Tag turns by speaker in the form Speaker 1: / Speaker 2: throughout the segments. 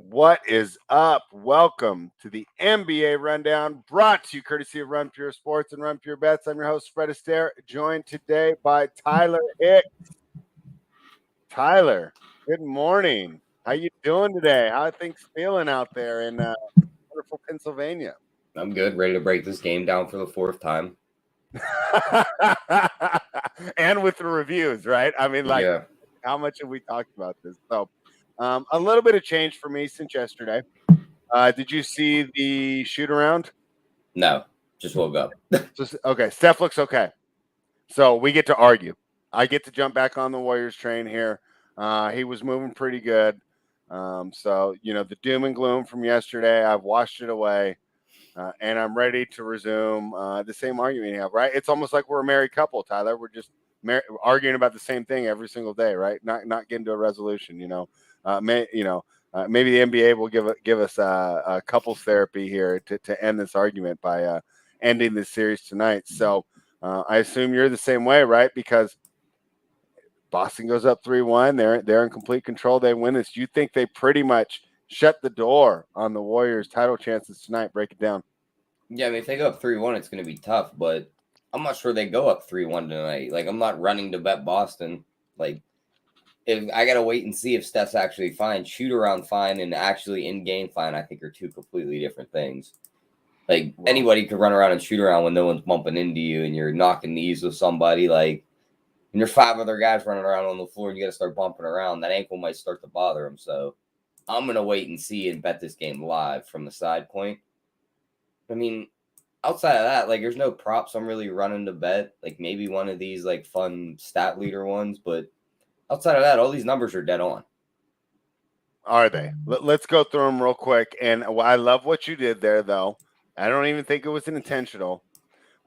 Speaker 1: What is up? Welcome to the NBA Rundown, brought to you courtesy of Run Pure Sports and Run Pure Bets. I'm your host, Fred Astaire, joined today by Tyler Hicks. Tyler, good morning. How you doing today? How are things feeling out there in wonderful Pennsylvania?
Speaker 2: I'm good. Ready to break this game down for the fourth time.
Speaker 1: And with the reviews, right? I mean,
Speaker 2: Yeah.
Speaker 1: how much have we talked about this? So, a little bit of change for me since yesterday. Did you see the shoot around?
Speaker 2: No, just woke up.
Speaker 1: Okay, Steph looks okay. So we get to argue. I get to jump back on the Warriors train here. He was moving pretty good. So, the doom and gloom from yesterday, I've washed it away. And I'm ready to resume the same argument you have, right? It's almost like we're a married couple, Tyler. We're just arguing about the same thing every single day, right? Not getting to a resolution, maybe the NBA will give us a couples therapy here to end this argument by ending this series tonight. So I assume you're the same way, right? Because Boston goes up 3-1. They're in complete control. They win this. You think they pretty much shut the door on the Warriors' title chances tonight? Break it down.
Speaker 2: Yeah, I mean, if they go up 3-1, it's going to be tough, but I'm not sure they go up 3-1 tonight. Like, I'm not running to bet Boston. Like, if I got to wait and see if Steph's actually fine. Shoot around fine and actually in-game fine, I think, are two completely different things. Like, anybody could run around and shoot around when no one's bumping into you and you're knocking knees with somebody. Like, and there's 5 other guys running around on the floor and you got to start bumping around. That ankle might start to bother him. So I'm going to wait and see and bet this game live from the side point. I mean, outside of that, like, there's no props I'm really running to bet. Like, maybe one of these, like, fun stat leader ones. But outside of that, all these numbers are dead on.
Speaker 1: Are they? Let's go through them real quick. And I love what you did there, though. I don't even think it was intentional.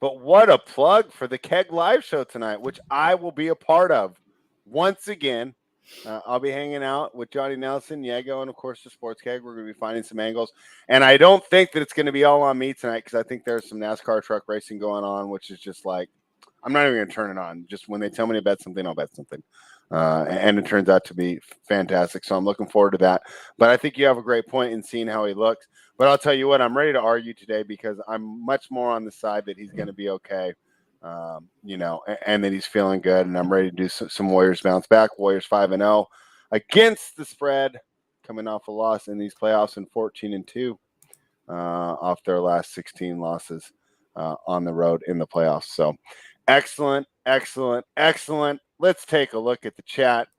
Speaker 1: But what a plug for the Keg Live show tonight, which I will be a part of once again. I'll be hanging out with Johnny Nelson, Diego, and, of course, the Sports Keg. We're going to be finding some angles. And I don't think that it's going to be all on me tonight because I think there's some NASCAR truck racing going on, which is just like, I'm not even going to turn it on. Just when they tell me to bet something, I'll bet something. And it turns out to be fantastic. So I'm looking forward to that. But I think you have a great point in seeing how he looks. But I'll tell you what, I'm ready to argue today because I'm much more on the side that he's going to be okay, and that he's feeling good. And I'm ready to do some Warriors bounce back. Warriors 5-0 against the spread, coming off a loss in these playoffs and 14-2 off their last 16 losses on the road in the playoffs. So excellent. Let's take a look at the chat.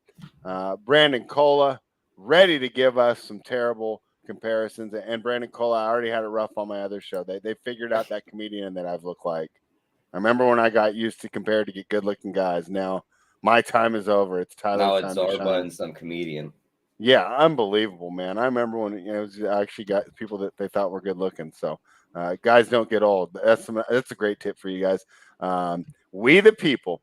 Speaker 1: Brandon Cola ready to give us some terrible comparisons. And Brandon Cola, I already had it rough on my other show. They figured out that comedian that I've looked like. I remember when I got used to compared to get good-looking guys. Now my time is over. It's Tyler's time to shine.
Speaker 2: Now it's Zarba and some comedian.
Speaker 1: Yeah, unbelievable, man. I remember when it was actually got people that they thought were good-looking. So guys don't get old. That's a great tip for you guys. We the people.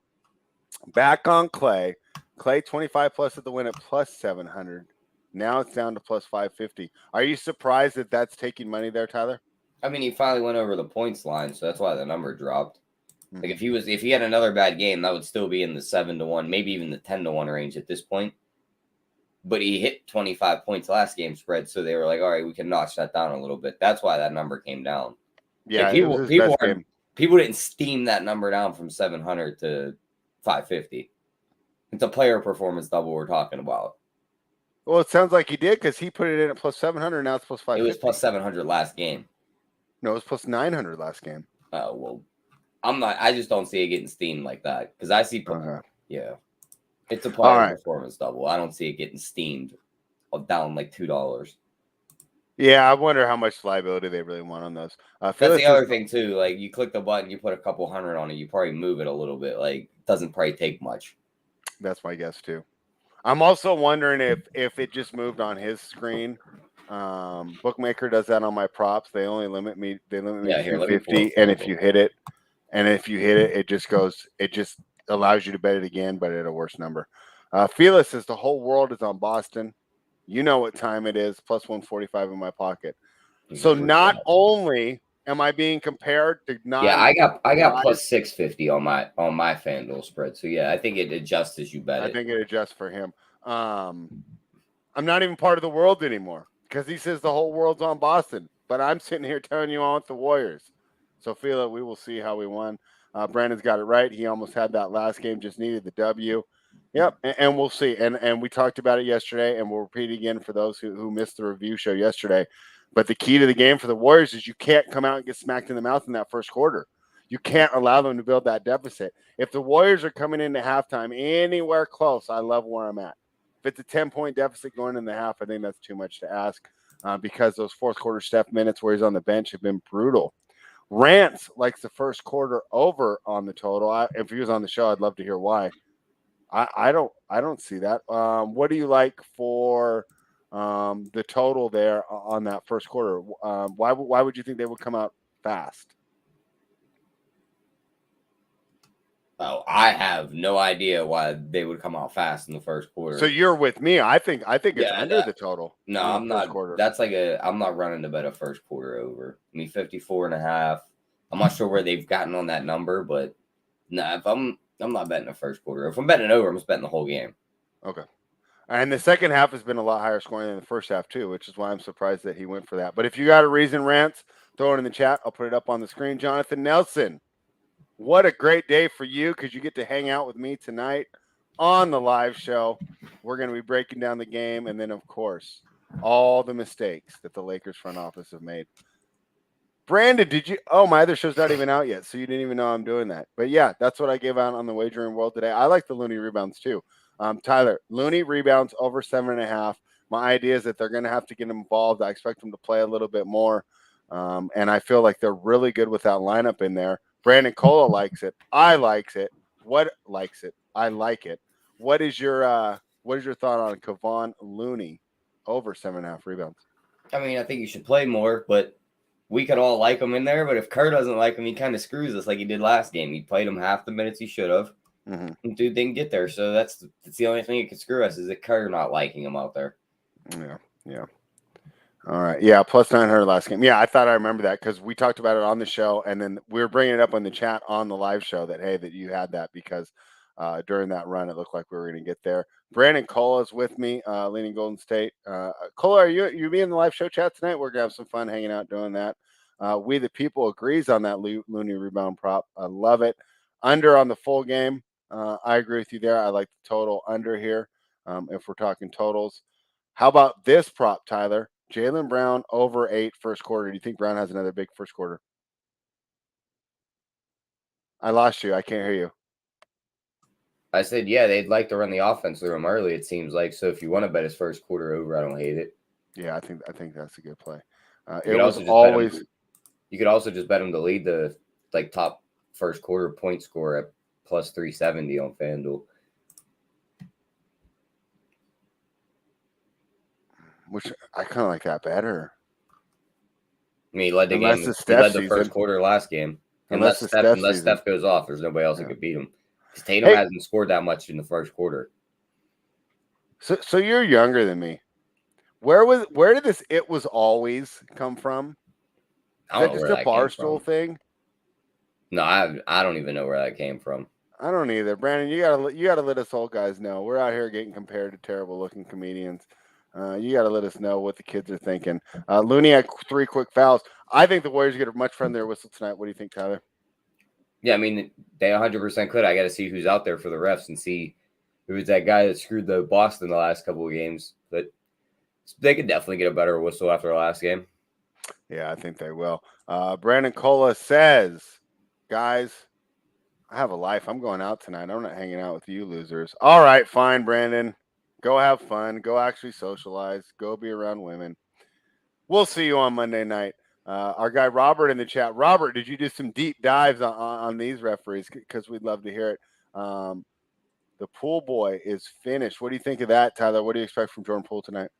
Speaker 1: Back on Clay. Clay 25 plus at the win at plus 700. Now it's down to plus 550. Are you surprised that that's taking money there, Tyler?
Speaker 2: I mean, he finally went over the points line, so that's why the number dropped. Mm-hmm. Like if he had another bad game, that would still be in the 7-1, maybe even the 10-1 range at this point. But he hit 25 points last game spread, so they were like, all right, we can notch that down a little bit. That's why that number came down.
Speaker 1: Yeah,
Speaker 2: like people didn't steam that number down from 700 to 550. It's a player performance double we're talking about.
Speaker 1: Well, it sounds like he did because he put it in at plus 700. Now it's plus 550.
Speaker 2: It was plus 700 last game.
Speaker 1: No, it was plus 900 last game.
Speaker 2: Oh, well, I just don't see it getting steamed like that because I see, yeah, it's a player performance double. I don't see it getting steamed down like $2.
Speaker 1: Yeah, I wonder how much liability they really want on those.
Speaker 2: That's the other thing too. Like you click the button, you put a couple hundred on it, you probably move it a little bit. Like it doesn't probably take much.
Speaker 1: That's my guess too. I'm also wondering if it just moved on his screen. Bookmaker does that on my props. They only limit me. They limit me to 250, and if you hit it, it just allows you to bet it again, but at a worse number. Felix says the whole world is on Boston. You know what time it is. Plus 145 in my pocket. So not only am I being compared to
Speaker 2: I got plus 650 on my FanDuel spread. So yeah, I think it adjusts as you bet.
Speaker 1: I think it adjusts for him. I'm not even part of the world anymore because he says the whole world's on Boston. But I'm sitting here telling you I want the Warriors. So feel it. We will see how we won. Brandon's got it right. He almost had that last game, just needed the W. Yep, and we'll see. And we talked about it yesterday, and we'll repeat again for those who missed the review show yesterday. But the key to the game for the Warriors is you can't come out and get smacked in the mouth in that first quarter. You can't allow them to build that deficit. If the Warriors are coming into halftime anywhere close, I love where I'm at. If it's a 10-point deficit going in the half, I think that's too much to ask because those fourth quarter Steph minutes where he's on the bench have been brutal. Rance likes the first quarter over on the total. If he was on the show, I'd love to hear why. I don't see that. What do you like for the total there on that first quarter? Why would you think they would come out fast?
Speaker 2: Oh, I have no idea why they would come out fast in the first quarter.
Speaker 1: So you're with me. I think it's under the total.
Speaker 2: No, I'm not. Quarter. That's like I'm not running to bet a first quarter over. I mean, 54.5. I'm not sure where they've gotten on that number, but no, if I'm not betting the first quarter. If I'm betting over, I'm just betting the whole game.
Speaker 1: Okay. And the second half has been a lot higher scoring than the first half too, which is why I'm surprised that he went for that. But if you got a reason, Rance, throw it in the chat. I'll put it up on the screen. Jonathan Nelson, what a great day for you because you get to hang out with me tonight on the live show. We're going to be breaking down the game and then, of course, all the mistakes that the Lakers front office have made. Brandon, did you? Oh, my other show's not even out yet, so you didn't even know I'm doing that. But yeah, that's what I gave out on the wagering world today. I like the Looney rebounds too. Tyler, Looney rebounds over 7.5. My idea is that they're going to have to get involved. I expect them to play a little bit more, and I feel like they're really good with that lineup in there. Brandon Cola likes it. I likes it. What likes it? I like it. What is your thought on Kevon Looney over 7.5 rebounds?
Speaker 2: I mean, I think you should play more, but we could all like him in there. But if Kerr doesn't like him, he kind of screws us like he did last game. He played him half the minutes he should have. Mm-hmm. Dude didn't get there, so that's the only thing that could screw us is that Kerr not liking him out there.
Speaker 1: Yeah. All right. Yeah, plus 900 last game. Yeah, I thought I remember that because we talked about it on the show, and then we were bringing it up on the chat on the live show that, hey, that you had that because during that run, it looked like we were going to get there. Brandon Cola is with me, leaning Golden State. Cola, are you be in the live show chat tonight? We're going to have some fun hanging out doing that. We the People agrees on that Looney rebound prop. I love it. Under on the full game. I agree with you there. I like the total under here if we're talking totals. How about this prop, Tyler? Jaylen Brown over 8 first quarter. Do you think Brown has another big first quarter? I lost you. I can't hear you.
Speaker 2: I said, yeah, they'd like to run the offense through him early, it seems like. So if you want to bet his first quarter over, I don't hate it.
Speaker 1: Yeah, I think that's a good play.
Speaker 2: It was always. You could also just bet him to lead the top first quarter point score at plus 370 on FanDuel.
Speaker 1: Which I kind of like that better.
Speaker 2: I mean, he led the game. He led the first quarter last game. Unless Steph goes off, there's nobody else that could beat him. Because Tatum hasn't scored that much in the first quarter.
Speaker 1: So you're younger than me. Where did this "it was always" come from? Is that just a Barstool thing?
Speaker 2: No, I don't even know where that came from.
Speaker 1: I don't either. Brandon, you gotta let us old guys know. We're out here getting compared to terrible looking comedians. You got to let us know what the kids are thinking. Looney had 3 quick fouls. I think the Warriors get a much friendlier whistle tonight. What do you think, Tyler?
Speaker 2: Yeah, I mean, they 100% could. I got to see who's out there for the refs and see who was that guy that screwed the Boston the last couple of games. But they could definitely get a better whistle after the last game.
Speaker 1: Yeah, I think they will. Brandon Cola says, guys, I have a life. I'm going out tonight. I'm not hanging out with you losers. All right, fine, Brandon. Go have fun. Go actually socialize. Go be around women. We'll see you on Monday night. Our guy Robert in the chat. Robert, did you do some deep dives on these referees? Because we'd love to hear it. The Pool boy is finished. What do you think of that, Tyler? What do you expect from Jordan Poole tonight?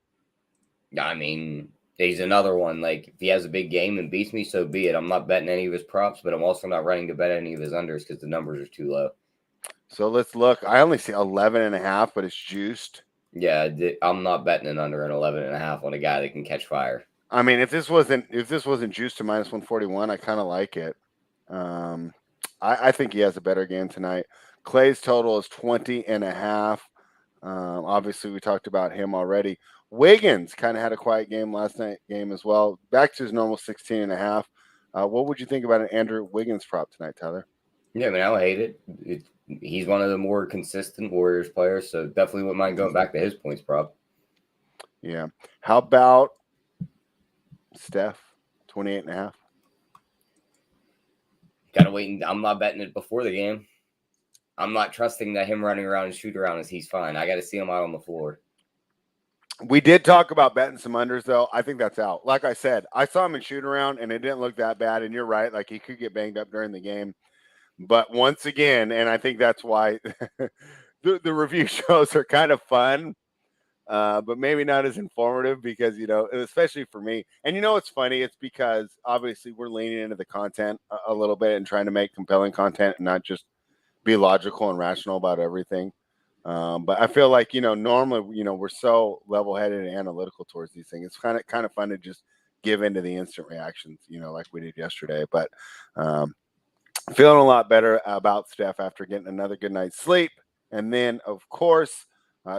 Speaker 2: I mean, he's another one. Like, if he has a big game and beats me, so be it. I'm not betting any of his props, but I'm also not running to bet any of his unders because the numbers are too low.
Speaker 1: So let's look. I only see 11.5, but it's juiced.
Speaker 2: Yeah, I'm not betting an under an 11.5 on a guy that can catch fire.
Speaker 1: I mean, if this wasn't juiced to minus 141, I kind of like it. I think he has a better game tonight. Clay's total is 20.5. Obviously, we talked about him already. Wiggins kind of had a quiet game last night game as well. Back to his normal 16.5. What would you think about an Andrew Wiggins prop tonight, Tyler?
Speaker 2: Yeah, I mean, I don't hate it. He's one of the more consistent Warriors players, so definitely wouldn't mind going back to his points prop.
Speaker 1: Yeah. How about Steph, 28.5?
Speaker 2: Gotta wait. I'm not betting it before the game. I'm not trusting that him running around and shoot around is he's fine. I got to see him out on the floor.
Speaker 1: We did talk about betting some unders, though. I think that's out. Like I said, I saw him in shoot around, and it didn't look that bad. And you're right. Like, he could get banged up during the game. But once again, and I think that's why the review shows are kind of fun, but maybe not as informative because, especially for me. And it's funny. It's because obviously we're leaning into the content a little bit and trying to make compelling content and not just be logical and rational about everything. But I feel like, normally, we're so level-headed and analytical towards these things. It's kind of fun to just give into the instant reactions, like we did yesterday. But feeling a lot better about Steph after getting another good night's sleep. And then, of course,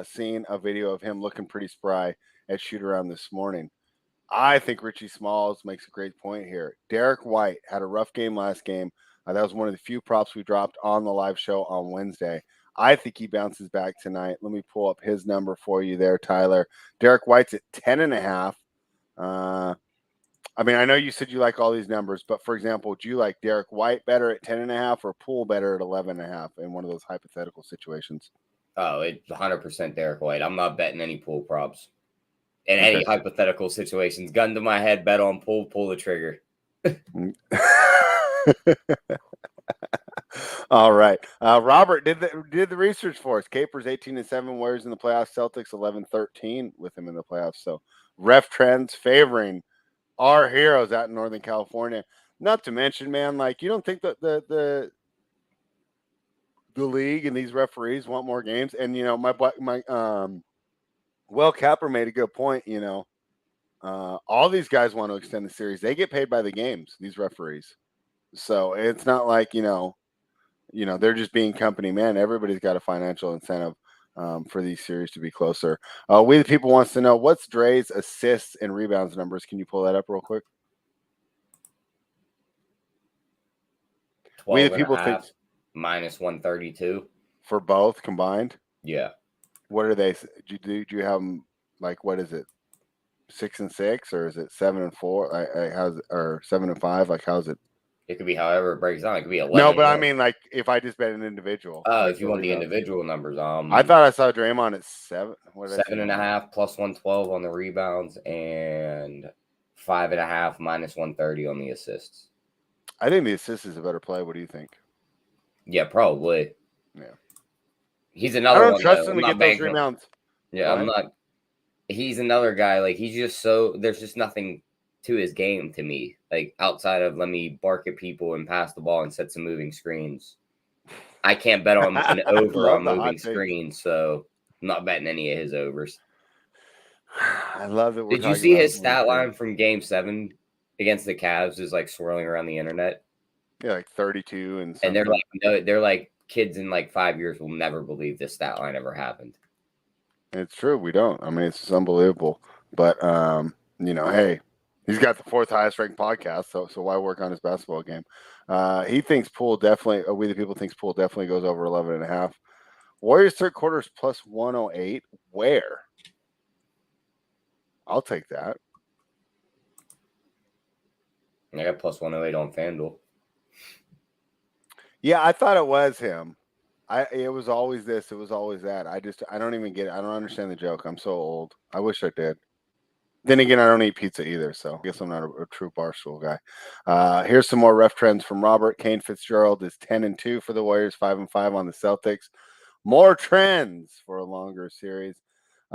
Speaker 1: seeing a video of him looking pretty spry at shoot around this morning. I think Richie Smalls makes a great point here. Derek White had a rough game last game. That was one of the few props we dropped on the live show on Wednesday. I think he bounces back tonight. Let me pull up his number for you there, Tyler. Derek White's at 10.5. I mean, I know you said you like all these numbers, but for example, do you like Derek White better at 10.5 or Poole better at 11.5 in one of those hypothetical situations?
Speaker 2: Oh, it's 100% Derek White. I'm not betting any Poole props in any hypothetical situations. Gun to my head, bet on Poole, pull the trigger.
Speaker 1: All right. Robert did the research for us. Capers 18-7, Warriors in the playoffs. Celtics 11-13 with him in the playoffs. So ref trends favoring our heroes out in Northern California. Not to mention, man, like, you don't think that the league and these referees want more games? And my Will Capper made a good point. All these guys want to extend the series. They get paid by the games, these referees. So it's not like they're just being company man. Everybody's got a financial incentive for these series to be closer. We the people wants to know what's Dre's assists and rebounds numbers. Can you pull that up real quick?
Speaker 2: 12 we the people think minus 132
Speaker 1: for both combined.
Speaker 2: Yeah.
Speaker 1: What are they? Do you have them like, what is it? 6 and 6, or is it 7 and 4? How's it, or 7 and 5? Like, how's it?
Speaker 2: It could be however it breaks down. It could be 11.
Speaker 1: No, but I mean, like, if I just bet an individual.
Speaker 2: Oh,
Speaker 1: like
Speaker 2: if you want the individual numbers,
Speaker 1: I thought I saw Draymond at 7.
Speaker 2: What 7.5 plus 112 on the rebounds and 5.5 minus 130 on the assists.
Speaker 1: I think the assist is a better play. What do you think?
Speaker 2: Yeah, probably.
Speaker 1: Yeah.
Speaker 2: He's another one. I don't
Speaker 1: trust him to get those rebounds.
Speaker 2: Yeah, I'm not. He's another guy. Like, he's just so. There's just nothing to his game to me. Like, outside of let me bark at people and pass the ball and set some moving screens. I can't bet on an over on moving screens, so I'm not betting any of his overs.
Speaker 1: I love it.
Speaker 2: Did you see his stat line from Game 7 against the Cavs is like swirling around the internet?
Speaker 1: Yeah, like 32 and
Speaker 2: something. And they're like, no, they're like, kids in like 5 years will never believe this stat line ever happened.
Speaker 1: It's true. We don't. I mean, it's just unbelievable. But hey, he's got the 4th highest ranked podcast, so why work on his basketball game? He thinks Poole definitely. We the people thinks Poole definitely goes over 11.5. Warriors third quarter is plus 108. Where? I'll take that.
Speaker 2: I got plus 108 on FanDuel.
Speaker 1: Yeah, I thought it was him. It was always this. It was always that. I don't even get it. I don't understand the joke. I'm so old. I wish I did. Then again, I don't eat pizza either, so I guess I'm not a true Barstool guy. Here's some more ref trends from Robert. Kane Fitzgerald is 10-2 for the Warriors, 5-5 on the Celtics. More trends for a longer series.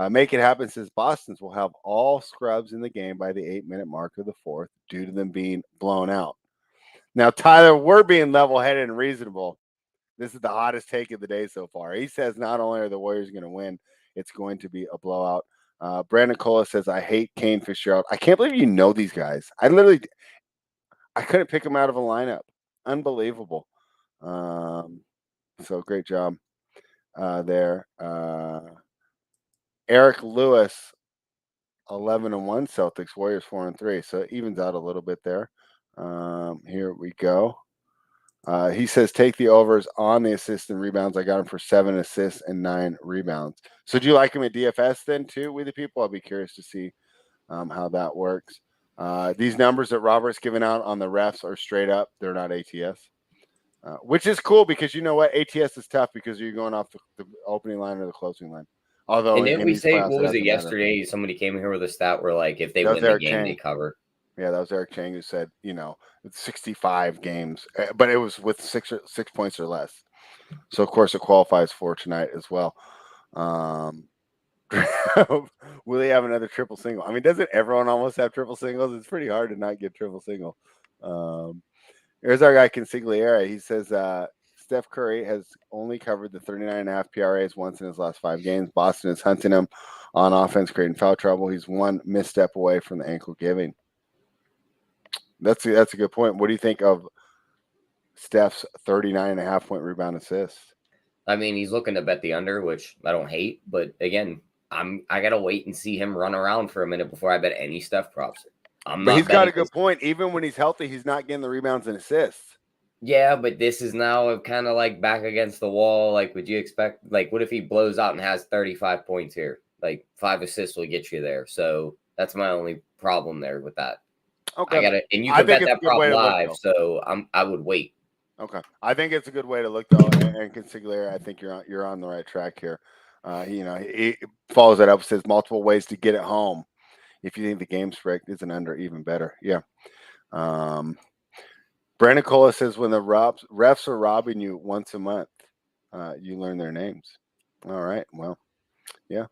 Speaker 1: Make it happen says Boston's will have all scrubs in the game by the 8-minute mark of the 4th due to them being blown out. Now, Tyler, we're being level-headed and reasonable. This is the hottest take of the day so far. He says not only are the Warriors going to win, it's going to be a blowout. Brandon Cola says, I hate Kane Fitzgerald. I can't believe you know these guys. I couldn't pick them out of a lineup. Unbelievable. So great job there. Eric Lewis, 11-1 Celtics. Warriors 4-3. So it evens out a little bit there. Here we go. He says take the overs on the assists and rebounds. I got him for 7 assists and 9 rebounds. So do you like him at DFS then too, with the people? I'll be curious to see how that works. These numbers that Robert's giving out on the refs are straight up. They're not ATS, which is cool because you know what? ATS is tough because you're going off the opening line or the closing line. Although
Speaker 2: And didn't
Speaker 1: in
Speaker 2: we
Speaker 1: these
Speaker 2: say,
Speaker 1: playoffs,
Speaker 2: what was it
Speaker 1: doesn't matter.
Speaker 2: yesterday? Somebody came here with a stat where, like, if they
Speaker 1: That was
Speaker 2: win the
Speaker 1: Eric
Speaker 2: game,
Speaker 1: Chang.
Speaker 2: they cover.
Speaker 1: Yeah, that was Eric Chang who said, it's 65 games, but it was with 6 points or less. So, of course, it qualifies for tonight as well. Will he have another triple single? I mean, doesn't everyone almost have triple singles? It's pretty hard to not get triple single. Here's our guy, Consigliere. He says Steph Curry has only covered the 39.5 PRAs once in his last 5 games. Boston is hunting him on offense, creating foul trouble. He's one misstep away from the ankle giving. That's a good point. What do you think of Steph's 39.5 point rebound assist?
Speaker 2: I mean, he's looking to bet the under, which I don't hate, but again, I gotta wait and see him run around for a minute before I bet any Steph props.
Speaker 1: But he's got a good point. Even when he's healthy, he's not getting the rebounds and assists.
Speaker 2: Yeah, but this is now kind of like back against the wall. Like, would you expect? Like, what if he blows out and has 35 points here? Like, 5 assists will get you there. So that's my only problem there with that.
Speaker 1: Okay,
Speaker 2: I gotta, and you can bet that prop live.
Speaker 1: Look,
Speaker 2: so I would wait.
Speaker 1: Okay, I think it's a good way to look though. And Consigliere, I think you're on the right track here. He follows that up, says multiple ways to get it home. If you think the game spread is an under, even better. Yeah. Brandon Cola says when the refs are robbing you once a month, you learn their names. All right. Well, yeah.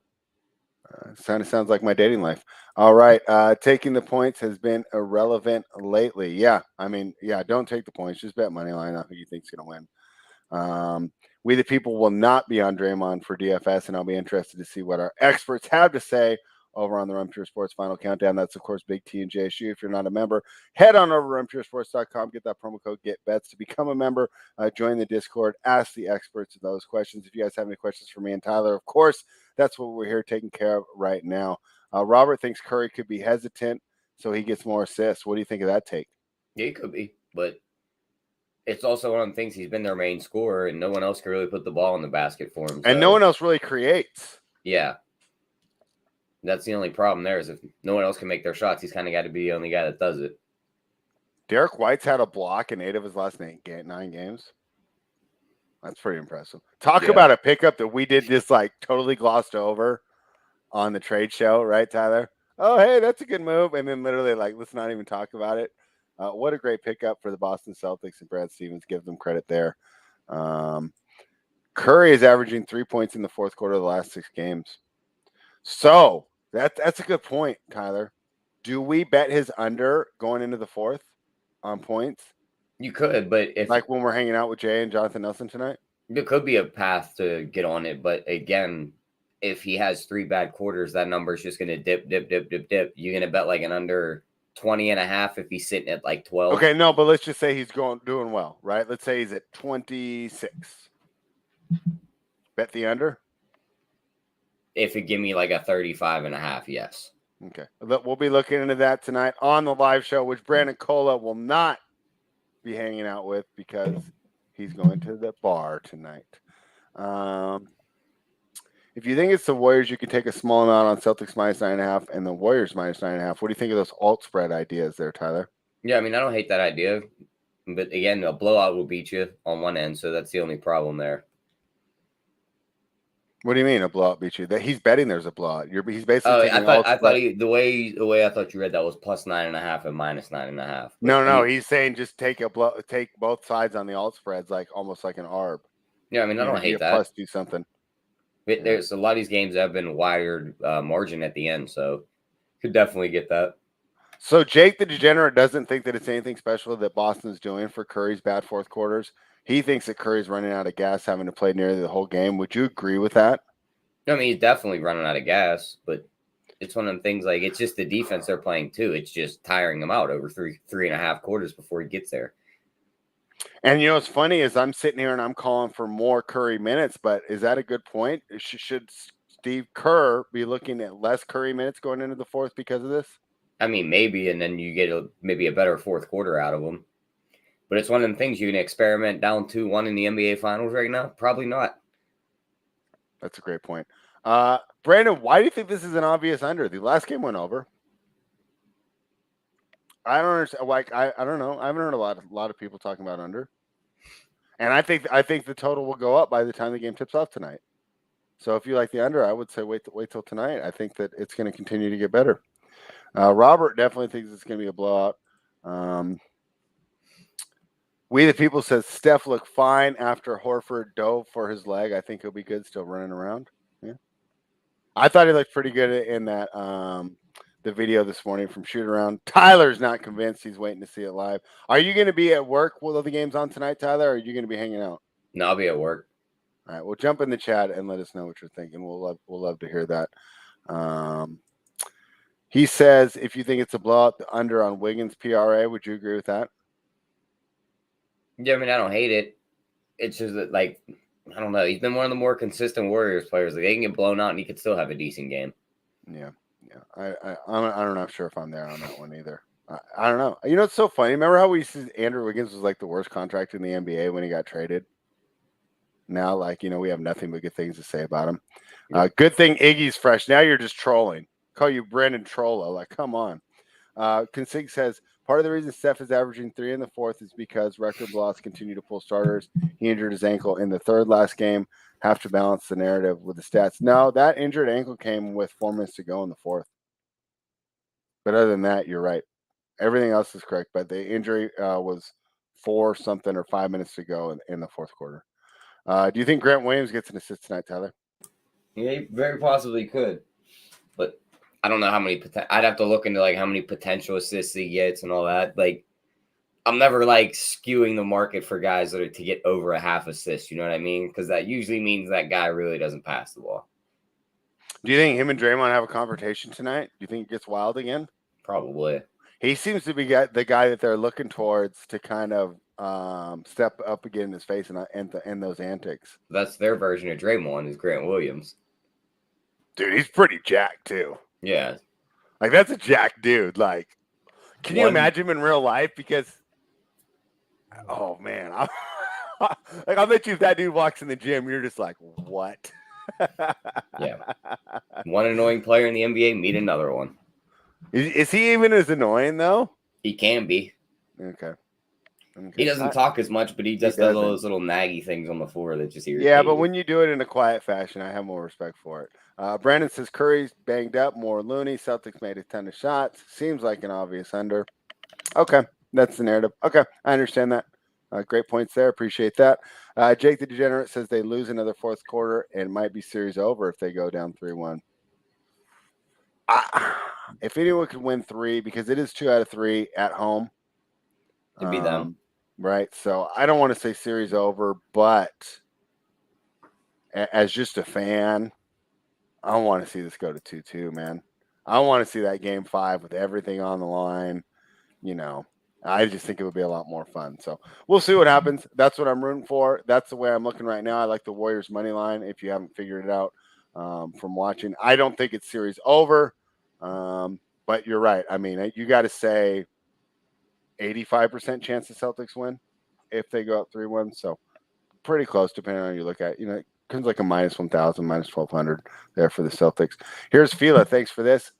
Speaker 1: Kind of sounds like my dating life. All right. Taking the points has been irrelevant lately. Yeah. I mean, yeah, don't take the points. Just bet money line on who you think's going to win. We the people will not be on Draymond for DFS, and I'll be interested to see what our experts have to say over on the Run Pure Sports Final Countdown. That's, of course, Big T and JSU. If you're not a member, head on over to runpuresports.com. Get that promo code GetBets to become a member. Join the Discord. Ask the experts those questions. If you guys have any questions for me and Tyler, of course, that's what we're here taking care of right now. Robert thinks Curry could be hesitant, so he gets more assists. What do you think of that take?
Speaker 2: Yeah, he could be, but it's also one of the things, he's been their main scorer, and no one else can really put the ball in the basket for him.
Speaker 1: And no one else really creates.
Speaker 2: Yeah. That's the only problem there, is if no one else can make their shots, he's kind of got to be the only guy that does it.
Speaker 1: Derek White's had a block in 8 of his last 9 games. That's pretty impressive. Talk about a pickup that we did just like totally glossed over on the trade show, right, Tyler? Oh, hey, that's a good move. And then literally, like, let's not even talk about it. What a great pickup for the Boston Celtics, and Brad Stevens. Give them credit there. Curry is averaging 3 points in the fourth quarter of the last 6 games. So that's a good point, Tyler. Do we bet his under going into the fourth on points?
Speaker 2: You could, but if
Speaker 1: like when we're hanging out with Jay and Jonathan Nelson tonight,
Speaker 2: there could be a path to get on it. But again, if he has 3 bad quarters, that number is just going to dip. You're going to bet like an under 20.5 if he's sitting at like 12.
Speaker 1: Okay, no, but let's just say he's doing well, right? Let's say he's at 26. Bet the under.
Speaker 2: If it give me like a 35.5, yes.
Speaker 1: Okay, we'll be looking into that tonight on the live show, which Brandon Cola will not be hanging out with because he's going to the bar tonight. If you think it's the Warriors, you can take a small amount on Celtics minus 9.5 and the Warriors minus 9.5. What do you think of those alt spread ideas there, Tyler?
Speaker 2: Yeah, I mean, I don't hate that idea, but again, a blowout will beat you on one end, so that's the only problem there.
Speaker 1: What do you mean a blowout beat you? That he's betting there's a blowout. He's basically.
Speaker 2: Oh, I thought the way I thought you read that was plus 9.5 and minus 9.5.
Speaker 1: No, he's saying just take both sides on the alt spreads, like almost like an ARB.
Speaker 2: Yeah, I mean, I don't hate that.
Speaker 1: Plus do something.
Speaker 2: There's a lot of these games that have been wired margin at the end, so could definitely get that.
Speaker 1: So Jake the Degenerate doesn't think that it's anything special that Boston's doing for Curry's bad fourth quarters. He thinks that Curry's running out of gas, having to play nearly the whole game. Would you agree with that?
Speaker 2: I mean, he's definitely running out of gas, but it's one of them things, like, it's just the defense they're playing too. It's just tiring him out over 3.5 quarters before he gets there.
Speaker 1: And you know what's funny is I'm sitting here and I'm calling for more Curry minutes, but is that a good point? Should Steve Kerr be looking at less Curry minutes going into the fourth because of this?
Speaker 2: I mean, maybe, and then you get maybe a better fourth quarter out of him. But it's one of them things you can experiment down 2-1 in the NBA Finals right now. Probably not.
Speaker 1: That's a great point. Brandon, why do you think this is an obvious under? The last game went over. I don't understand. Like I don't know. I haven't heard a lot of people talking about under. And I think the total will go up by the time the game tips off tonight. So if you like the under, I would say wait till tonight. I think that it's going to continue to get better. Robert definitely thinks it's going to be a blowout. We the people says Steph looked fine after Horford dove for his leg. I think he'll be good still running around. Yeah, I thought he looked pretty good in that the video this morning from shoot around. Tyler's not convinced. He's waiting to see it live. Are you going to be at work while the game's on tonight, Tyler, or are you going to be hanging out?
Speaker 2: No, I'll be at work.
Speaker 1: All right, well, jump in the chat and let us know what you're thinking. We'll love to hear that. He says, if you think it's a blowout, the under on Wiggins PRA, would you agree with that?
Speaker 2: Yeah, I mean, I don't hate it. It's just that, like, I don't know. He's been one of the more consistent Warriors players. Like, they can get blown out and he could still have a decent game.
Speaker 1: Yeah. I'm not sure if I'm there on that one either. I don't know. You know, it's so funny. Remember how we said Andrew Wiggins was like the worst contract in the NBA when he got traded? Now, like, you know, we have nothing but good things to say about him. Good thing Iggy's fresh. Now you're just trolling. Call you Brandon Trollo. Like, come on. Consig says, part of the reason Steph is averaging 3 in the fourth is because record blowouts continue to pull starters. He injured his ankle in the third last game. Have to balance the narrative with the stats. No, that injured ankle came with 4 minutes to go in the fourth. But other than that, you're right. Everything else is correct. But the injury was 4 something or 5 minutes to go in the fourth quarter. Do you think Grant Williams gets an assist tonight, Tyler?
Speaker 2: Yeah, he very possibly could. But I don't know how many. I'd have to look into like how many potential assists he gets and all that. Like, I'm never like skewing the market for guys that are to get over a half assist. You know what I mean? Because that usually means that guy really doesn't pass the ball.
Speaker 1: Do you think him and Draymond have a confrontation tonight? Do you think it gets wild again?
Speaker 2: Probably.
Speaker 1: He seems to be the guy that they're looking towards to kind of step up again in his face and those antics.
Speaker 2: That's their version of Draymond is Grant Williams.
Speaker 1: Dude, he's pretty jacked too.
Speaker 2: Yeah.
Speaker 1: Like, that's a jacked dude. Like, can you imagine him in real life? Because, oh man, like, I bet you if that dude walks in the gym, you're just like, what?
Speaker 2: Yeah. One annoying player in the NBA, meet another one.
Speaker 1: Is he even as annoying though?
Speaker 2: He can be.
Speaker 1: Okay.
Speaker 2: He doesn't talk as much, but he just does all those little naggy things on the floor that just irritate.
Speaker 1: Yeah, but when you do it in a quiet fashion, I have more respect for it. Brandon says Curry's banged up, more loony. Celtics made a ton of shots. Seems like an obvious under. Okay, that's the narrative. Okay, I understand that. Great points there. Appreciate that. Jake the Degenerate says they lose another fourth quarter and might be series over if they go down 3-1. If anyone could win 3, because it is 2 out of 3 at home.
Speaker 2: It'd be them.
Speaker 1: Right. So I don't want to say series over, but as just a fan, I want to see this go to 2-2, man. I want to see that game 5 with everything on the line. You know, I just think it would be a lot more fun. So we'll see what happens. That's what I'm rooting for. That's the way I'm looking right now. I like the Warriors money line. If you haven't figured it out from watching, I don't think it's series over. But you're right. I mean, you got to say 85% chance the Celtics win if they go up 3-1. So pretty close, depending on how you look at it. You know, it comes like a minus 1,000, minus 1,200 there for the Celtics. Here's Fila. Thanks for this.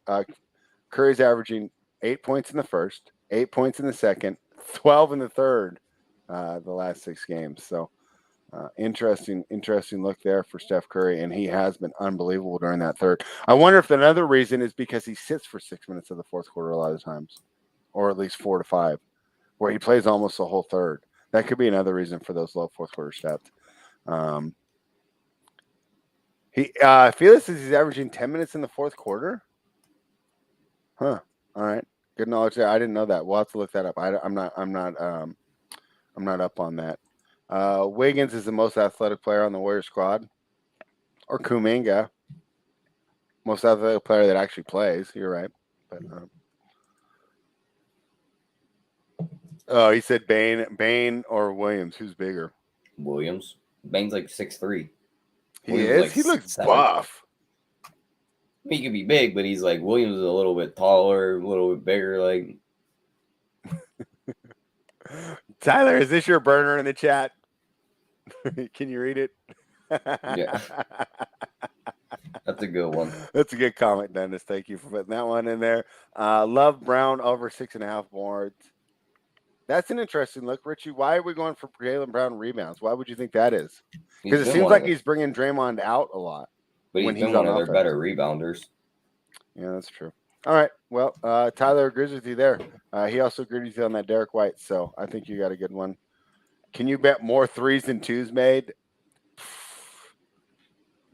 Speaker 1: Curry's averaging 8 points in the first, 8 points in the second, 12 in the third, the last 6 games. So interesting look there for Steph Curry, and he has been unbelievable during that third. I wonder if another reason is because he sits for 6 minutes of the fourth quarter a lot of times, or at least 4 to 5, where he plays almost the whole third. That could be another reason for those low fourth quarter stats. Felix says he's averaging 10 minutes in the fourth quarter. Huh. All right. Good knowledge there. I didn't know that. We'll have to look that up. I'm not up on that. Wiggins is the most athletic player on the Warriors squad, or Kuminga, most athletic player that actually plays. You're right. But he said Bane or Williams. Who's bigger?
Speaker 2: Williams. Bane's like 6'3".
Speaker 1: He is. He looks buff.
Speaker 2: He could be big, but he's like Williams is a little bit taller, a little bit bigger. Like,
Speaker 1: Tyler, is this your burner in the chat? Can you read it?
Speaker 2: yeah, that's a good one.
Speaker 1: That's a good comment, Dennis. Thank you for putting that one in there. Love Brown over 6.5 boards. That's an interesting look, Richie. Why are we going for Jaylen Brown rebounds? Why would you think that is? Because it seems like he's bringing Draymond out a lot.
Speaker 2: But he's been one of their better rebounders.
Speaker 1: Yeah, that's true. All right. Well, Tyler agrees with you there. He also agreed with you on that Derek White. So I think you got a good one. Can you bet more 3s than 2s made?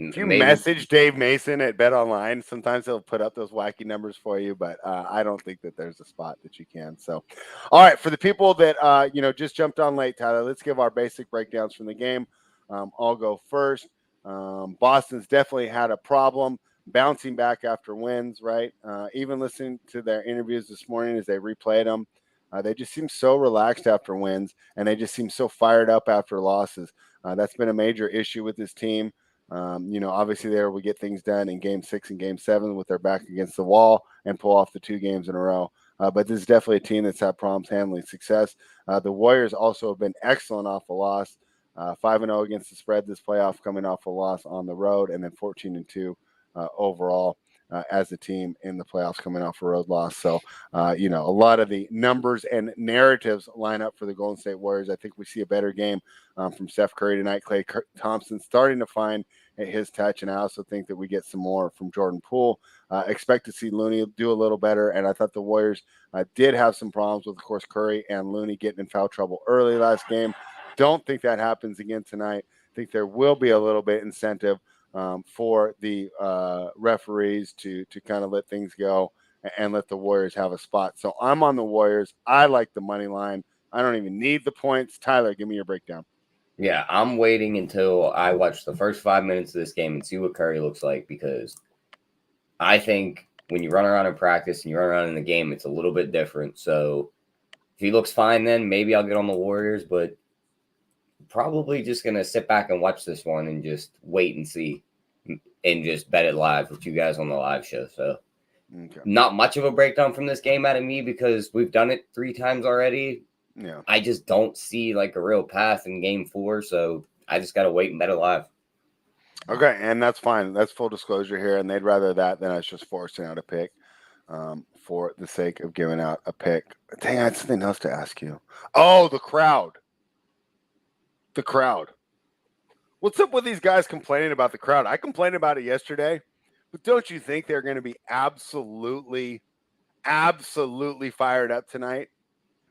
Speaker 1: If you message Dave Mason at Bet Online, sometimes he'll put up those wacky numbers for you, but I don't think that there's a spot that you can. So, all right, for the people that just jumped on late, Tyler, let's give our basic breakdowns from the game. I'll go first. Boston's definitely had a problem bouncing back after wins, right? Even listening to their interviews this morning as they replayed them, they just seem so relaxed after wins, and they just seem so fired up after losses. That's been a major issue with this team. Obviously there we get things done in game 6 and game 7 with their back against the wall and pull off the 2 games in a row. But this is definitely a team that's had problems handling success. The Warriors also have been excellent off a loss, 5-0 against the spread this playoff, coming off a loss on the road, and then 14-2 overall as a team in the playoffs, coming off a road loss. So, a lot of the numbers and narratives line up for the Golden State Warriors. I think we see a better game from Steph Curry tonight. Klay Thompson starting to find his touch, and I also think that we get some more from Jordan Poole. Expect to see Looney do a little better, and I thought the Warriors did have some problems with, of course, Curry and Looney getting in foul trouble early last game. Don't think that happens again tonight. I think there will be a little bit incentive for the referees to kind of let things go and let the Warriors have a spot. So I'm on the Warriors. I like the money line. I don't even need the points. Tyler, give me your breakdown.
Speaker 2: Yeah, I'm waiting until I watch the first 5 minutes of this game and see what Curry looks like, because I think when you run around in practice and you run around in the game, it's a little bit different. So if he looks fine, then maybe I'll get on the Warriors, but probably just going to sit back and watch this one and just wait and see and just bet it live with you guys on the live show. So not much of a breakdown from this game out of me because we've done it 3 times already.
Speaker 1: Yeah,
Speaker 2: I just don't see like a real path in game 4, so I just got to wait and bet it live.
Speaker 1: Okay, and that's fine. That's full disclosure here, and they'd rather that than us just forcing out a pick for the sake of giving out a pick. Dang, I had something else to ask you. Oh, the crowd. The crowd. What's up with these guys complaining about the crowd? I complained about it yesterday, but don't you think they're going to be absolutely fired up tonight?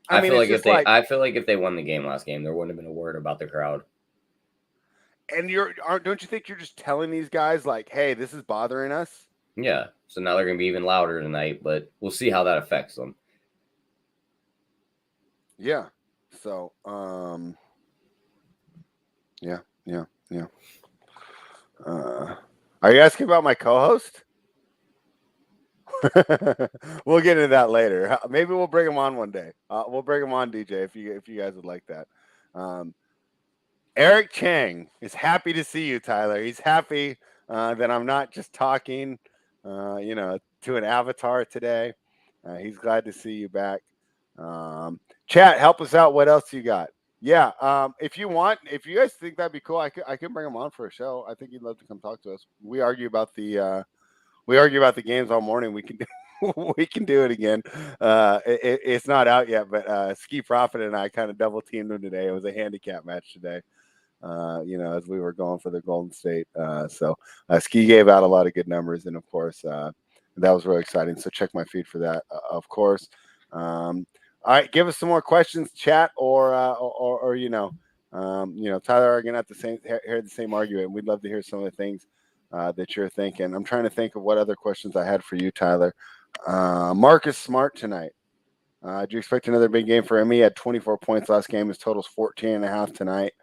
Speaker 2: I feel like if they won the game last game, there wouldn't have been a word about the crowd.
Speaker 1: And don't you think you're just telling these guys like, hey, this is bothering us?
Speaker 2: Yeah. So now they're going to be even louder tonight, but we'll see how that affects them.
Speaker 1: Yeah. So, yeah. Are you asking about my co-host? We'll get into that later. Maybe we'll bring him on one day. We'll bring him on, DJ, if you guys would like that. Eric Chang is happy to see you, Tyler. He's happy that I'm not just talking, to an avatar today. He's glad to see you back. Chat, help us out. What else you got? Yeah, if you guys think that'd be cool, I can bring him on for a show. I think he'd love to come talk to us. We argue about the games all morning. We can do it again. It's not out yet, but Ski Profit and I kind of double teamed him today. It was a handicap match today. As we were going for the Golden State. So Ski gave out a lot of good numbers, and of course, that was really exciting. So check my feed for that, of course. All right, give us some more questions, chat, or Tyler are gonna have to hear the same argument. We'd love to hear some of the things that you're thinking. I'm trying to think of what other questions I had for you, Tyler. Marcus Smart tonight. Do you expect another big game for him? He had 24 points last game. His total's 14.5 tonight.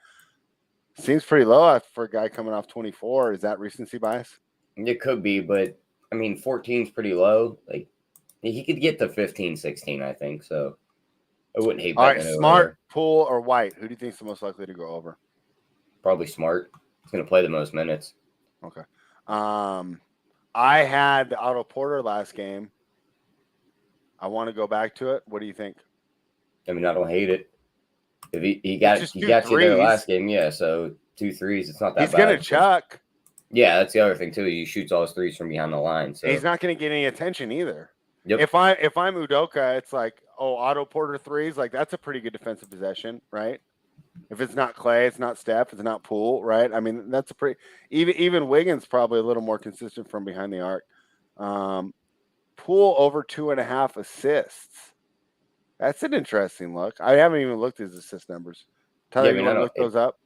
Speaker 1: Seems pretty low for a guy coming off 24. Is that recency bias?
Speaker 2: It could be, but 14 is pretty low. Like he could get to 15, 16, I think. So I wouldn't hate that.
Speaker 1: All right, Smart, Poole, or White? Who do you think is the most likely to go over?
Speaker 2: Probably Smart. He's going to play the most minutes.
Speaker 1: Okay. I had the Otto Porter last game. I want to go back to it. What do you think?
Speaker 2: I mean, I don't hate it. If he
Speaker 1: It's
Speaker 2: got
Speaker 1: just
Speaker 2: he
Speaker 1: 2
Speaker 2: got you there
Speaker 1: threes.
Speaker 2: last game, yeah. So 2 threes, it's not that
Speaker 1: He's
Speaker 2: bad.
Speaker 1: gonna chuck.
Speaker 2: Yeah, that's the other thing too. He shoots all his threes from behind the line. So
Speaker 1: He's not gonna get any attention either.
Speaker 2: Yep.
Speaker 1: If I'm Udoka, it's like, oh, Otto Porter threes, like that's a pretty good defensive possession, right? If it's not Clay, it's not Steph, it's not Poole, right? I mean, that's a pretty even Wiggins probably a little more consistent from behind the arc. Poole over 2.5 assists. That's an interesting look. I haven't even looked at his assist numbers. Tyler, you want to look those up?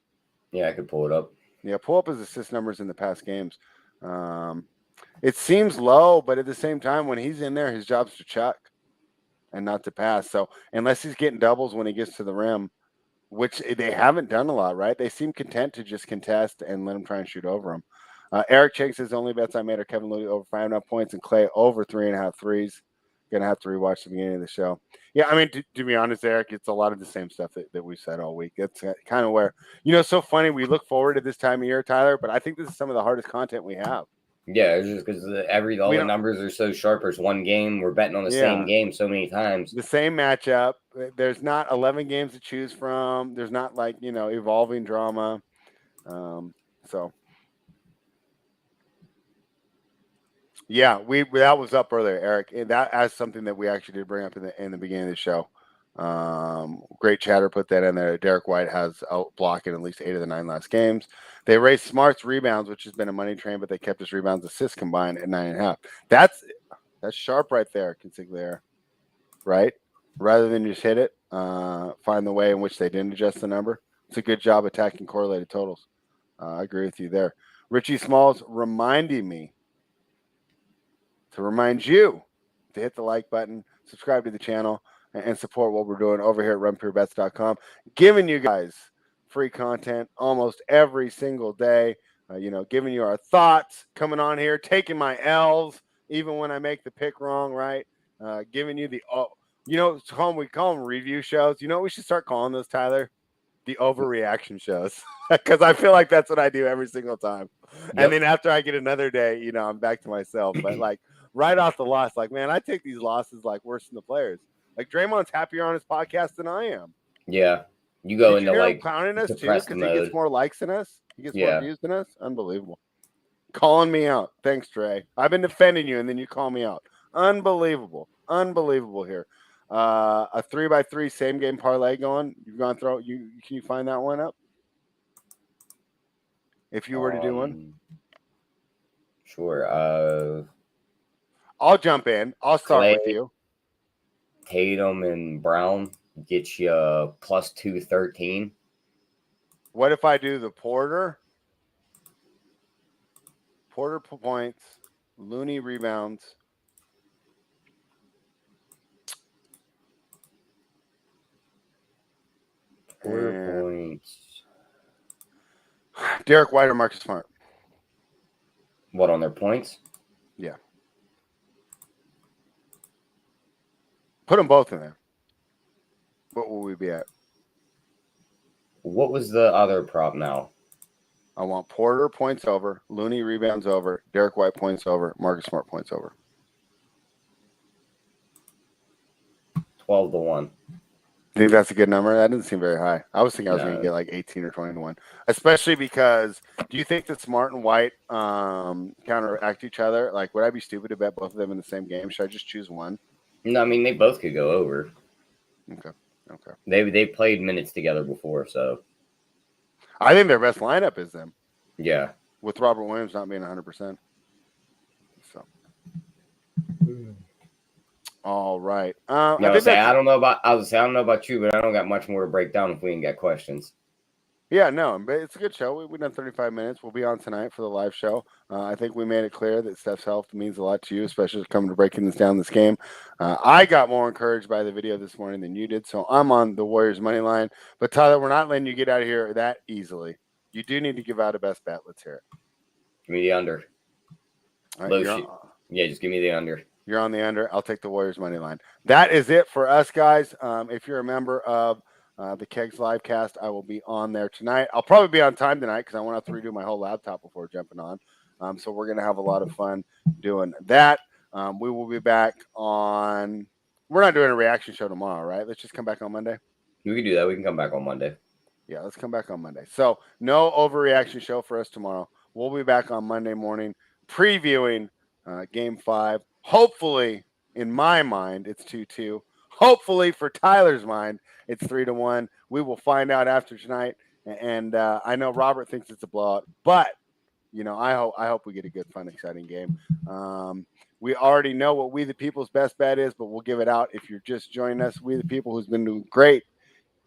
Speaker 2: Yeah, I could pull it up.
Speaker 1: Yeah, pull up his assist numbers in the past games. It seems low, but at the same time, when he's in there, his job's to chuck and not to pass. So unless he's getting doubles when he gets to the rim, which they haven't done a lot, right? They seem content to just contest and let him try and shoot over him. Eric Chang says, only bets I made are Kevin Looney over 5.5 points and Clay over 3.5 threes. Gonna have to rewatch the beginning of the show. Yeah, I mean, to be honest, Eric, it's a lot of the same stuff that we said all week. That's kind of where, it's so funny. We look forward to this time of year, Tyler, but I think this is some of the hardest content we have.
Speaker 2: Yeah, it's just because all the numbers are so sharp. There's one game. We're betting on the same game so many times.
Speaker 1: The same matchup. There's not 11 games to choose from. There's not evolving drama. So. Yeah, that was up earlier, Eric. And that's something that we actually did bring up in the beginning of the show. Great chatter put that in there. Derek White has out blocking at least 8 of the 9 last games. They raised Smart's rebounds, which has been a money train, but they kept his rebounds assists combined at 9.5. That's sharp right there, Consigliere. Right? Rather than just hit it, find the way in which they didn't adjust the number. It's a good job attacking correlated totals. I agree with you there. Richie Smalls reminding me to remind you to hit the like button, subscribe to the channel, and support what we're doing over here at runpurebets.com. Giving you guys free content almost every single day. Giving you our thoughts, coming on here, taking my L's, even when I make the pick wrong, right? Giving you we call them review shows. You know what we should start calling those, Tyler? The overreaction shows. Because I feel like that's what I do every single time. Yep. And then after I get another day, I'm back to myself. But right off the loss, man, I take these losses worse than the players. Draymond's happier on his podcast than I am.
Speaker 2: Yeah. You go into
Speaker 1: clowning us too because he gets more likes than us. He gets more views than us. Unbelievable. Calling me out. Thanks, Dre. I've been defending you, and then you call me out. Unbelievable. Unbelievable here. A 3x3 same game parlay going. You've gone through. Can you find that one up? If you were to do one.
Speaker 2: Sure.
Speaker 1: I'll jump in. I'll start with you.
Speaker 2: Tatum and Brown get you plus 213.
Speaker 1: What if I do the Porter points, Looney rebounds,
Speaker 2: points.
Speaker 1: Derek White or Marcus Smart?
Speaker 2: What, on their points?
Speaker 1: Yeah. Put them both in there. What will we be at?
Speaker 2: What was the other prop now?
Speaker 1: I want Porter points over, Looney rebounds over, Derek White points over, Marcus Smart points over.
Speaker 2: 12-1.
Speaker 1: You think that's a good number? That doesn't seem very high. I was thinking I was going to get 18 or 20-1, especially because do you think that Smart and White counteract each other? Would I be stupid to bet both of them in the same game? Should I just choose one?
Speaker 2: No, I mean, they both could go over.
Speaker 1: Okay.
Speaker 2: They played minutes together before, so.
Speaker 1: I think their best lineup is them.
Speaker 2: Yeah.
Speaker 1: With Robert Williams not being 100%. So. All right.
Speaker 2: I don't know about you, but I don't got much more to break down if we ain't got questions.
Speaker 1: Yeah, no, but it's a good show. We've done 35 minutes. We'll be on tonight for the live show. I think we made it clear that Steph's health means a lot to you, especially coming to breaking this game. I got more encouraged by the video this morning than you did, so I'm on the Warriors money line. But Tyler, we're not letting you get out of here that easily. You do need to give out a best bet. Let's hear it.
Speaker 2: Give me the under.
Speaker 1: All right,
Speaker 2: just give me the under.
Speaker 1: You're on the under. I'll take the Warriors money line. That is it for us, guys. If you're a member of the Kegs Livecast, I will be on there tonight. I'll probably be on time tonight because I won't have to redo my whole laptop before jumping on. So we're going to have a lot of fun doing that. We will be back on. We're not doing a reaction show tomorrow, right? Let's just come back on Monday.
Speaker 2: We can do that. We can come back on Monday.
Speaker 1: Yeah, let's come back on Monday. So no overreaction show for us tomorrow. We'll be back on Monday morning previewing Game 5. Hopefully, in my mind, it's 2-2. Hopefully, for Tyler's mind, it's 3-1. We will find out after tonight. And I know Robert thinks it's a blowout, but I hope we get a good, fun, exciting game. We already know what We the People's best bet is, but we'll give it out if you're just joining us. We the People, who's been doing great,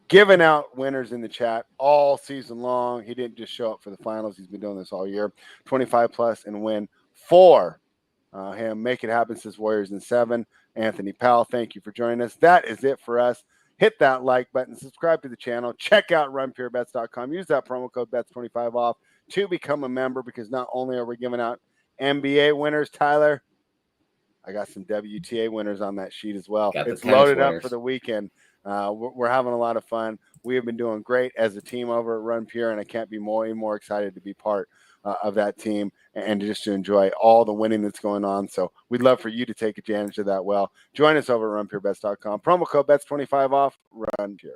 Speaker 1: giving out winners in the chat all season long. He didn't just show up for the finals. He's been doing this all year. 25 plus and win for him. Make it happen, says Warriors in 7. Anthony Powell, thank you for joining us. That is it for us. Hit that like button. Subscribe to the channel. Check out runpurebets.com. Use that promo code BETS25 off to become a member, because not only are we giving out NBA winners, Tyler, I got some WTA winners on that sheet as well. It's loaded up for the weekend. We're having a lot of fun. We have been doing great as a team over at Run Pure, and I can't be more excited to be part of that team and just to enjoy all the winning that's going on. So we'd love for you to take advantage of that. Well, join us over at runpurebets.com. Promo code BETS25 off. Run Pure.